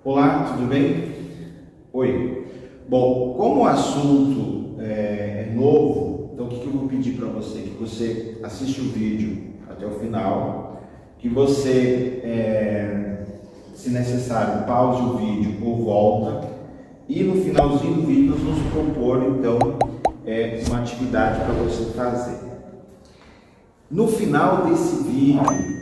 Olá, tudo bem? Oi. Bom, como o assunto é novo, então o que eu vou pedir para você? Que você assiste o vídeo até o final, que você, se necessário, pause o vídeo ou volta, e no finalzinho do vídeo nós vamos propor, então, uma atividade para você fazer. No final desse vídeo,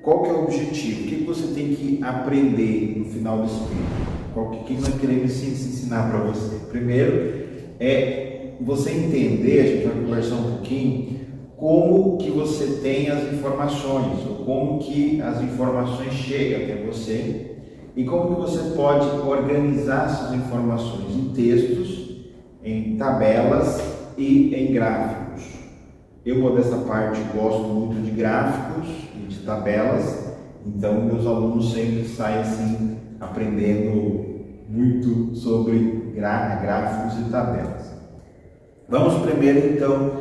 qual que é o objetivo? O que você tem que aprender no final desse vídeo? O que nós queremos ensinar para você? Primeiro, é você entender, a gente vai conversar um pouquinho, como que você tem as informações, ou como que as informações chegam até você, e como que você pode organizar essas informações em textos, em tabelas e em gráficos. Eu, modesta parte, gosto muito de gráficos e de tabelas, então meus alunos sempre saem assim, aprendendo muito sobre gráficos e tabelas. Vamos primeiro então,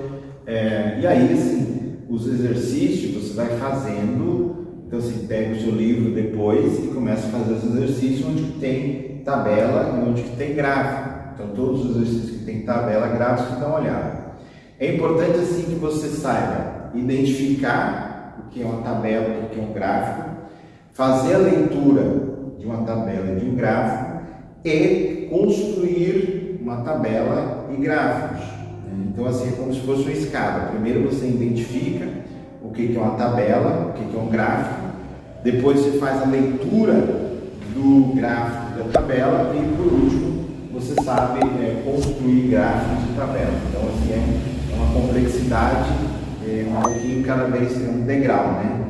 e aí assim, os exercícios você vai fazendo, então você pega o seu livro depois e começa a fazer os exercícios onde tem tabela e onde tem gráfico. Então todos os exercícios que tem tabela, gráfico, dá uma olhada. É importante assim que você saiba identificar o que é uma tabela, o que é um gráfico, fazer a leitura de uma tabela e de um gráfico e construir uma tabela e gráficos. Então assim é como se fosse uma escada. Primeiro você identifica o que é uma tabela, o que é um gráfico, depois você faz a leitura do gráfico da tabela e por último você sabe construir gráficos e tabelas. Então assim é uma complexidade, um pouquinho cada vez um degrau, né?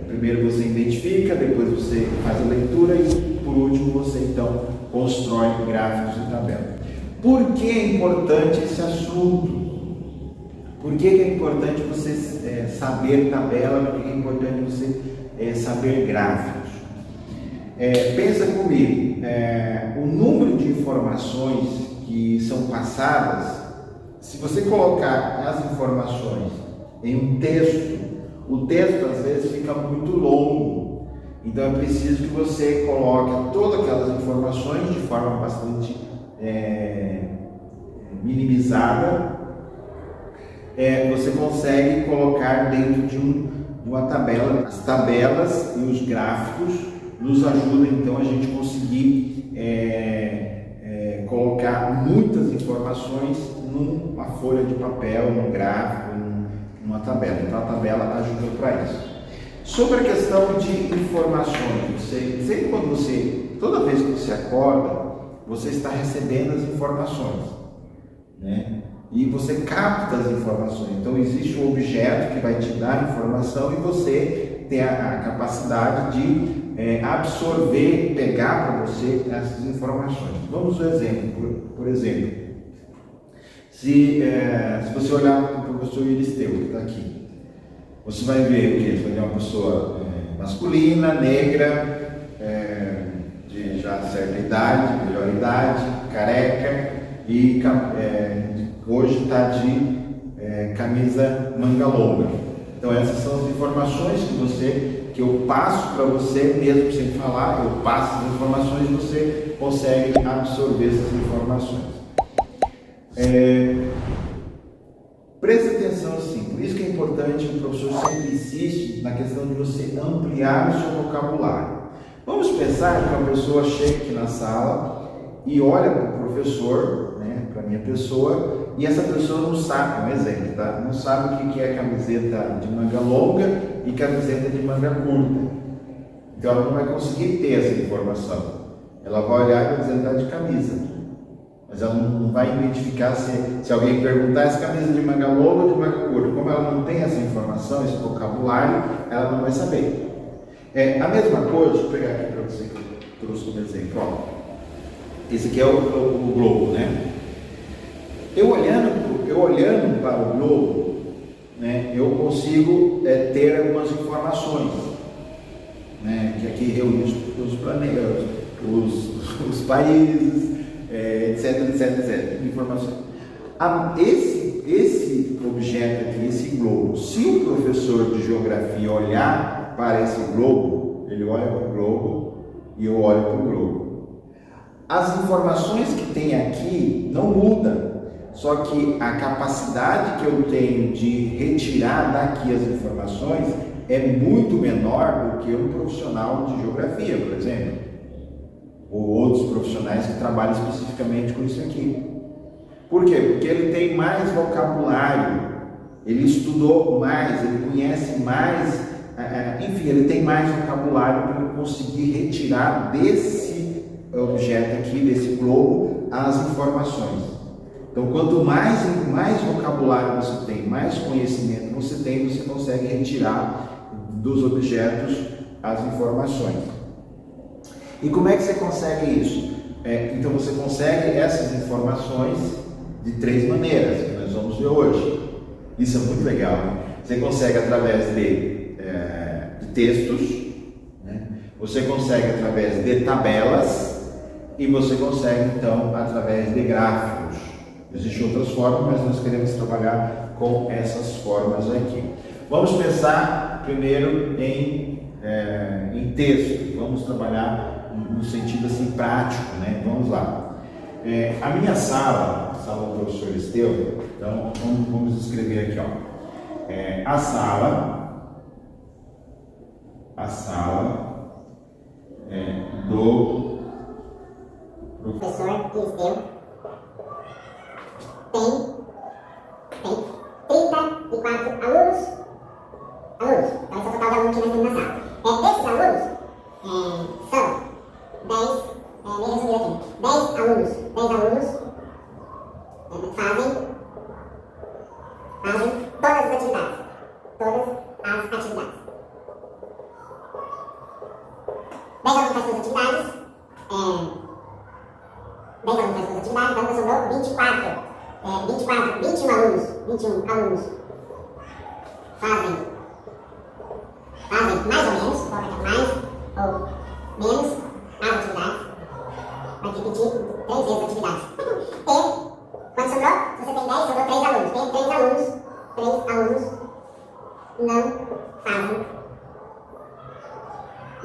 Primeiro você identifica, depois você faz a leitura e por último você então constrói gráficos e tabelas. Por que é importante esse assunto? Por que é importante você saber tabela? Por que é importante você saber gráficos? Pensa comigo, o número de informações que são passadas, se você colocar as informações em um texto, o texto às vezes fica muito longo, então é preciso que você coloque todas aquelas informações de forma bastante minimizada. Você consegue colocar dentro de uma tabela. As tabelas e os gráficos nos ajudam então a gente conseguir colocar muitas informações numa folha de papel, num gráfico, numa tabela. Então a tabela ajuda para isso. Sobre a questão de informações, sempre quando toda vez que você acorda, você está recebendo as informações, né? E você capta as informações. Então existe um objeto que vai te dar informação e você tem a capacidade de absorver, pegar para você essas informações. Vamos ao exemplo. Por exemplo, se você olhar para o professor Iristeu, que está aqui, você vai ver o que? Você vai ver uma pessoa masculina, negra, de já certa idade, melhor idade, careca, e hoje está de camisa manga longa. Então essas são as informações que eu passo para você, mesmo sem falar, eu passo as informações e você consegue absorver essas informações. Preste atenção assim, por isso que é importante, o professor sempre insiste na questão de você ampliar o seu vocabulário. Vamos pensar que uma pessoa chega aqui na sala e olha para o professor, né, para a minha pessoa, e essa pessoa não sabe, um exemplo, tá? Não sabe o que é camiseta de manga longa e camiseta de manga curta. Então ela não vai conseguir ter essa informação. Ela vai olhar e vai dizer que está de camisa. Mas ela não vai identificar se alguém perguntar se camisa de manga longa ou de manga curta. Como ela não tem essa informação, esse vocabulário, ela não vai saber. A mesma coisa, deixa eu pegar aqui para você que eu trouxe como exemplo. Ó. Esse aqui é o globo, né? Eu olhando para o globo, né, eu consigo ter algumas informações, né, que aqui reúne os planetas, os países, etc. Informações. Esse objeto aqui, esse globo, se o professor de geografia olhar para esse globo, ele olha para o globo e eu olho para o globo. As informações que tem aqui não mudam, só que a capacidade que eu tenho de retirar daqui as informações é muito menor do que um profissional de geografia, por exemplo, ou outros profissionais que trabalham especificamente com isso aqui. Por quê? Porque ele tem mais vocabulário, ele estudou mais, ele conhece mais, enfim, ele tem mais vocabulário para conseguir retirar desse objeto aqui, desse globo, as informações. Então, quanto mais vocabulário você tem, mais conhecimento você tem, você consegue retirar dos objetos as informações. E como é que você consegue isso? Então, você consegue essas informações de 3 maneiras, que nós vamos ver hoje. Isso é muito legal, né? Você consegue através de textos, né? Você consegue através de tabelas e você consegue, então, através de gráficos. Existem outras formas, mas nós queremos trabalhar com essas formas aqui. Vamos pensar primeiro em texto. Vamos trabalhar no sentido assim prático, né? Vamos lá. A minha sala, a sala do professor Esteu, então vamos escrever aqui, ó. A sala do professor Esteu tem 34 alunos. Então esse é o total de alunos que nós temos na sala. Desses alunos são 10, meio resumido aqui, 10 alunos fazem todas as atividades. 10 alunos fazem todas as atividades. Então sobrou 21 alunos fazem mais ou menos, coloca mais ou menos as atividades. Vai repetir 3 vezes as atividades. E quando sobrou, se você tem 10, sobrou 3 alunos. Tem 3 alunos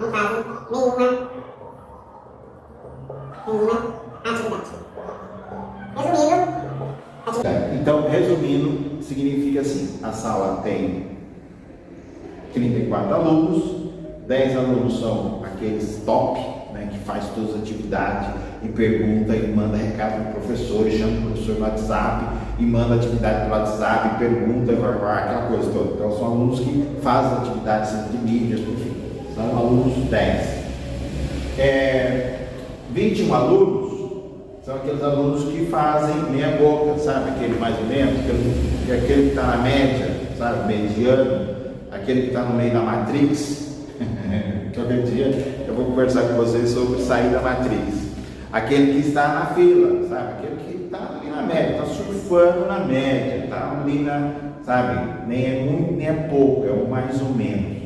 não fazem nenhuma atividade. Então, resumindo, significa assim: a sala tem 34 alunos, 10 alunos são aqueles top, né, que faz todas as atividades e pergunta e manda recado para o professor, e chama o professor no WhatsApp e manda atividade pelo WhatsApp e pergunta, aquela coisa toda. Então, são alunos que fazem atividades de mídia, enfim, são alunos 10. 21 alunos são aqueles alunos que fazem meia boca, sabe? Aquele mais ou menos, aquele que está na média, sabe? Mediano, aquele que está no meio da Matrix. Qualquer dia eu vou conversar com vocês sobre sair da Matrix. Aquele que está na fila, sabe? Aquele que está ali na média, está surfando na média, está ali sabe? Nem é muito, nem é pouco, é o mais ou menos.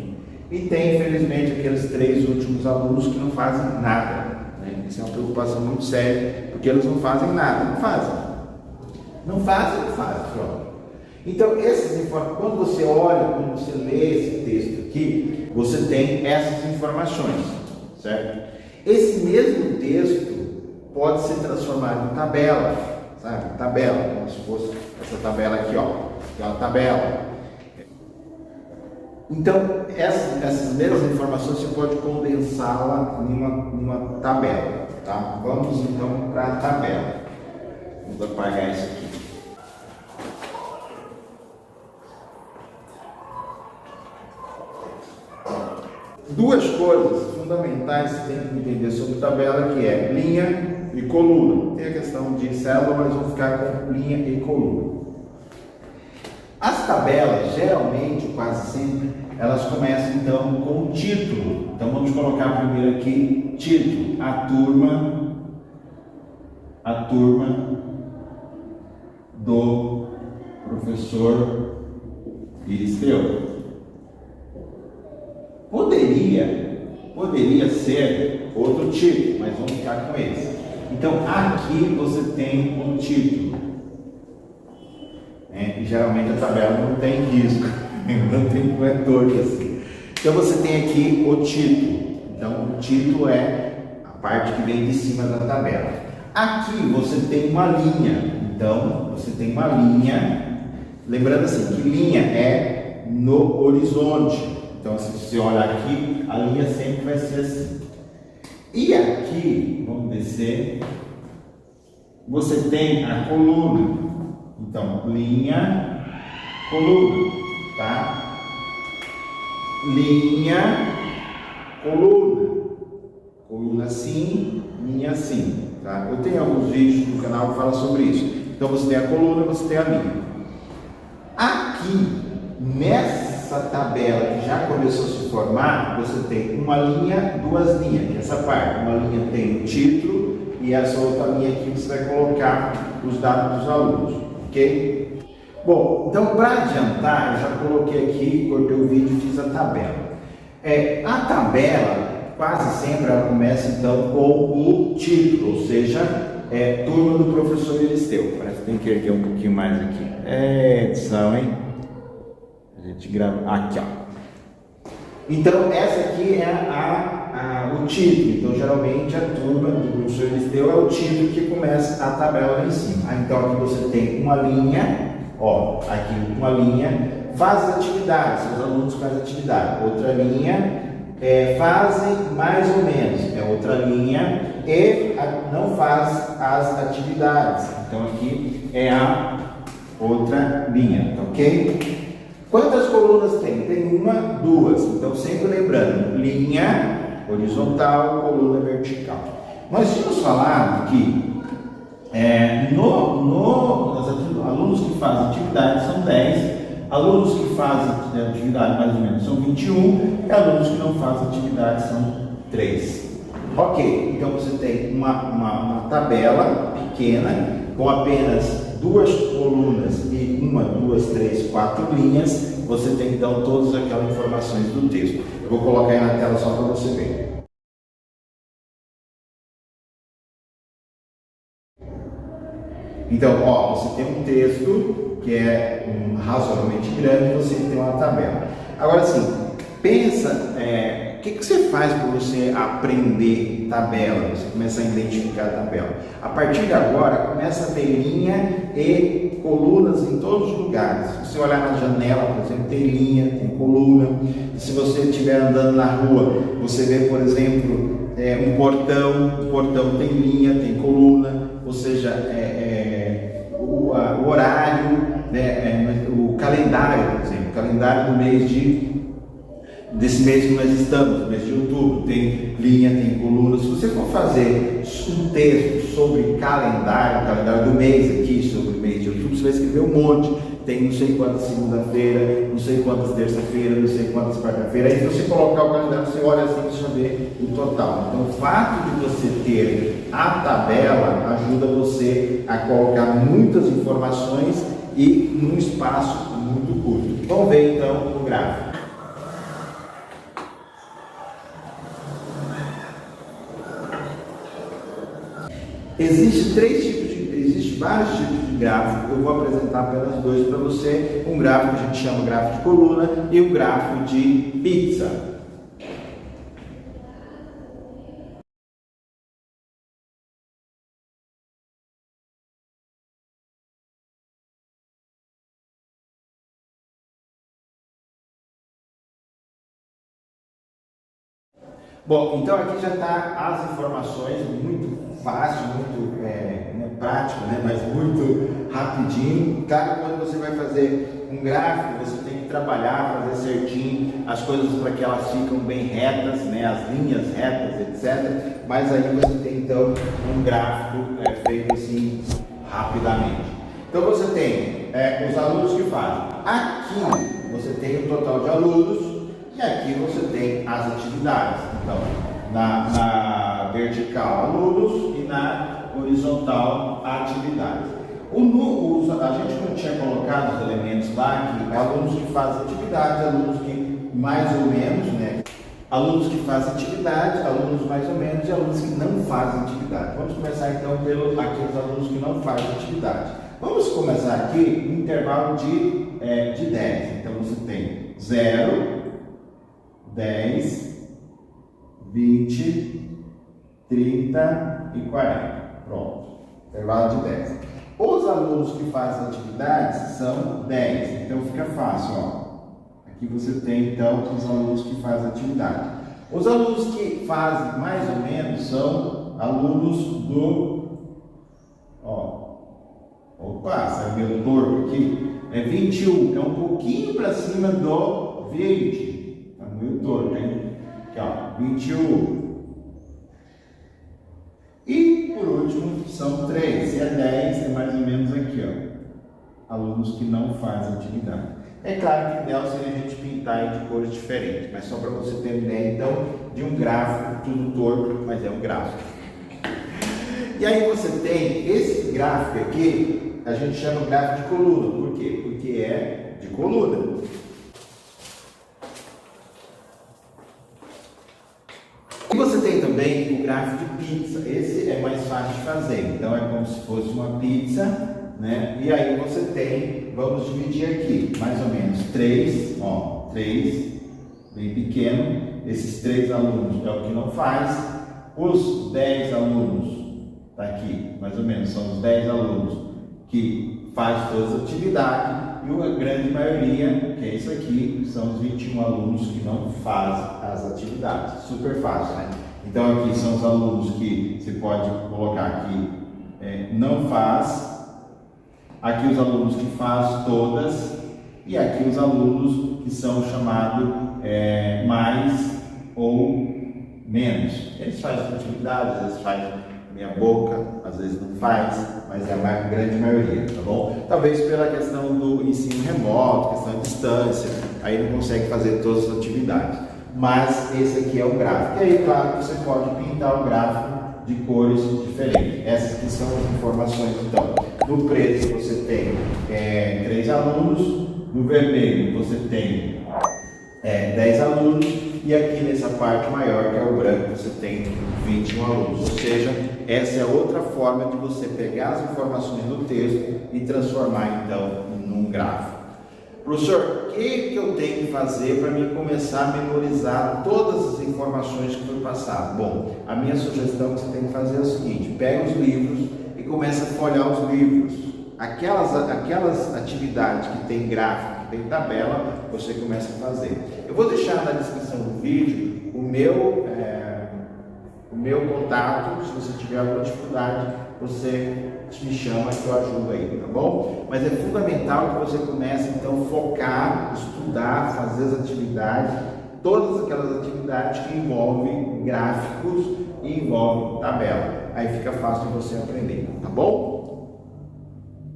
E tem, infelizmente, aqueles 3 últimos alunos que não fazem nada. Isso é uma preocupação muito séria, porque eles não fazem nada, não fazem, pronto. Então, quando você olha, quando você lê esse texto aqui, você tem essas informações, certo? Esse mesmo texto pode ser transformado em tabela, sabe? Tabela, como se fosse essa tabela aqui, ó, aquela tabela. Então, essas mesmas informações você pode condensá-la numa tabela, tá? Vamos então para a tabela. Vamos apagar isso aqui. Duas coisas fundamentais que você tem que entender sobre tabela, que é linha e coluna. Tem a questão de célula, mas vamos ficar com linha e coluna. As tabelas, geralmente, quase sempre, elas começam então com o título. Então vamos colocar primeiro aqui título: a turma do professor Iristeu. Poderia ser outro título, mas vamos ficar com esse. Então aqui você tem um título. E geralmente a tabela não tem risco, não é torto assim. Então você tem aqui o título. Então o título é parte que vem de cima da tabela. Aqui você tem uma linha, então você tem uma linha, lembrando assim, que linha é no horizonte, então se você olhar aqui, a linha sempre vai ser assim. E aqui, vamos descer, você tem a coluna, então linha, coluna, tá? Linha, coluna, coluna assim, linha assim, tá? Eu tenho alguns vídeos no canal que falam sobre isso. Então você tem a coluna, você tem a linha. Aqui, nessa tabela que já começou a se formar, você tem uma linha, duas linhas, que é essa parte. Uma linha tem o título e essa outra linha aqui você vai colocar os dados dos alunos, ok? Bom, então para adiantar, eu já coloquei aqui, cortei o vídeo e fiz a tabela. A tabela, quase sempre ela começa então com o título, ou seja, turma do professor Elisteu. Parece que tem que erguer um pouquinho mais aqui. Edição, hein? A gente grava aqui, ó. Então, essa aqui é o título. Então, geralmente, a turma do professor Elisteu é o título que começa a tabela lá em cima. Então, aqui você tem uma linha, ó, aqui uma linha, faz atividades, os alunos fazem atividade. Outra linha, fazem mais ou menos, é outra linha, e não faz as atividades. Então, aqui é a outra linha, ok? Quantas colunas tem? Tem uma, duas. Então, sempre lembrando, linha horizontal, coluna vertical. Nós tínhamos falado que alunos que fazem atividade são 10, alunos que fazem atividade mais ou menos são 21, e alunos que não fazem atividade são 3. Ok, então você tem uma tabela pequena com apenas duas colunas e uma, duas, três, quatro linhas. Você tem então todas aquelas informações do texto. Eu vou colocar aí na tela só para você ver. Então, ó, você tem um texto que é razoavelmente grande, você tem uma tabela. Agora sim, pensa, o que você faz para você aprender tabela, você começa a identificar a tabela? A partir de agora, começa a ter linha e colunas em todos os lugares. Se você olhar na janela, por exemplo, tem linha, tem coluna. Se você estiver andando na rua, você vê, por exemplo, um portão, o portão tem linha, tem coluna, ou seja, o horário, o calendário, por exemplo, o calendário do mês desse mês que nós estamos, mês de outubro, tem linha, tem coluna. Se você for fazer um texto sobre calendário, o calendário do mês aqui, sobre o mês de outubro, você vai escrever um monte. Tem não sei quantas segunda-feira, não sei quantas terça-feira, não sei quantas quarta-feira. Aí se você colocar o calendário, você olha assim, você vê o total. Então o fato de você ter a tabela ajuda você a colocar muitas informações e num espaço muito curto. Vamos ver então o gráfico. Existem vários tipos de gráfico. Eu vou apresentar apenas dois para você. Um gráfico que a gente chama gráfico de coluna e um gráfico de pizza. Bom, então aqui já está as informações, muito fácil, muito prático, mas muito rapidinho. Claro, quando você vai fazer um gráfico, você tem que trabalhar, fazer certinho as coisas para que elas ficam bem retas, as linhas retas, etc. Mas aí você tem então um gráfico feito assim rapidamente. Então você tem os alunos que fazem. Aqui você tem o total de alunos. E aqui você tem as atividades. Então, na vertical, alunos, e na horizontal, atividades. A gente não tinha colocado os elementos lá, que alunos que fazem atividade, alunos que mais ou menos, alunos que fazem atividade, alunos mais ou menos, e alunos que não fazem atividade. Vamos começar então pelos aqueles alunos que não fazem atividade. Vamos começar aqui no intervalo de 10. Então, você tem 0, 10, 20, 30 e 40. Pronto. Intervalo de 10. Os alunos que fazem atividades são 10. Então fica fácil, ó. Aqui você tem, então, os alunos que fazem atividade. Os alunos que fazem mais ou menos são alunos do... Opa, saiu meu torto aqui. É 21. É um pouquinho para cima do 20. Tá meio torto, hein? Aqui, ó. 21. E, por último, são 3. Se é 10, é mais ou menos aqui, ó. Alunos que não fazem atividade. É claro que o ideal seria a gente pintar de cores diferentes, mas só para você ter uma ideia, então, de um gráfico, tudo torto, mas é um gráfico. E aí você tem esse gráfico aqui, a gente chama gráfico de coluna. Por quê? Porque é de coluna. E você tem também o gráfico de pizza. Esse é mais fácil de fazer. Então é como se fosse uma pizza, né? E aí você tem, vamos dividir aqui, mais ou menos 3, ó, 3, bem pequeno. Esses 3 alunos é o que não faz. Os 10 alunos, tá aqui, mais ou menos, são os 10 alunos que faz todas as atividades. E a grande maioria, que é isso aqui, são os 21 alunos que não fazem as atividades. Super fácil, né? Então aqui são os alunos que você pode colocar aqui, não faz. Aqui os alunos que fazem todas. E aqui os alunos que são chamados mais ou menos. Eles fazem atividades, às vezes fazem meia boca, às vezes não faz, mas é a grande maioria, tá bom? Talvez pela questão do ensino remoto, questão de distância, aí não consegue fazer todas as atividades. Mas esse aqui é o gráfico. E aí, claro, você pode pintar o gráfico de cores diferentes. Essas que são as informações, então. No preto você tem 3 alunos, no vermelho você tem 10 alunos, e aqui nessa parte maior, que é o branco, você tem 21 alunos. Ou seja, essa é outra forma de você pegar as informações do texto e transformar, então, num gráfico. Professor, o que eu tenho que fazer para mim começar a memorizar todas as informações que foi passado? Bom, a minha sugestão que você tem que fazer é o seguinte: pega os livros e começa a folhear os livros. Aquelas atividades que tem gráfico, que tem tabela, você começa a fazer. Eu vou deixar na descrição do vídeo o meu contato. Se você tiver alguma dificuldade, você me chama que eu ajudo aí, tá bom? Mas é fundamental que você comece então a focar, estudar, fazer as atividades, todas aquelas atividades que envolvem gráficos e envolvem tabela. Aí fica fácil de você aprender, tá bom?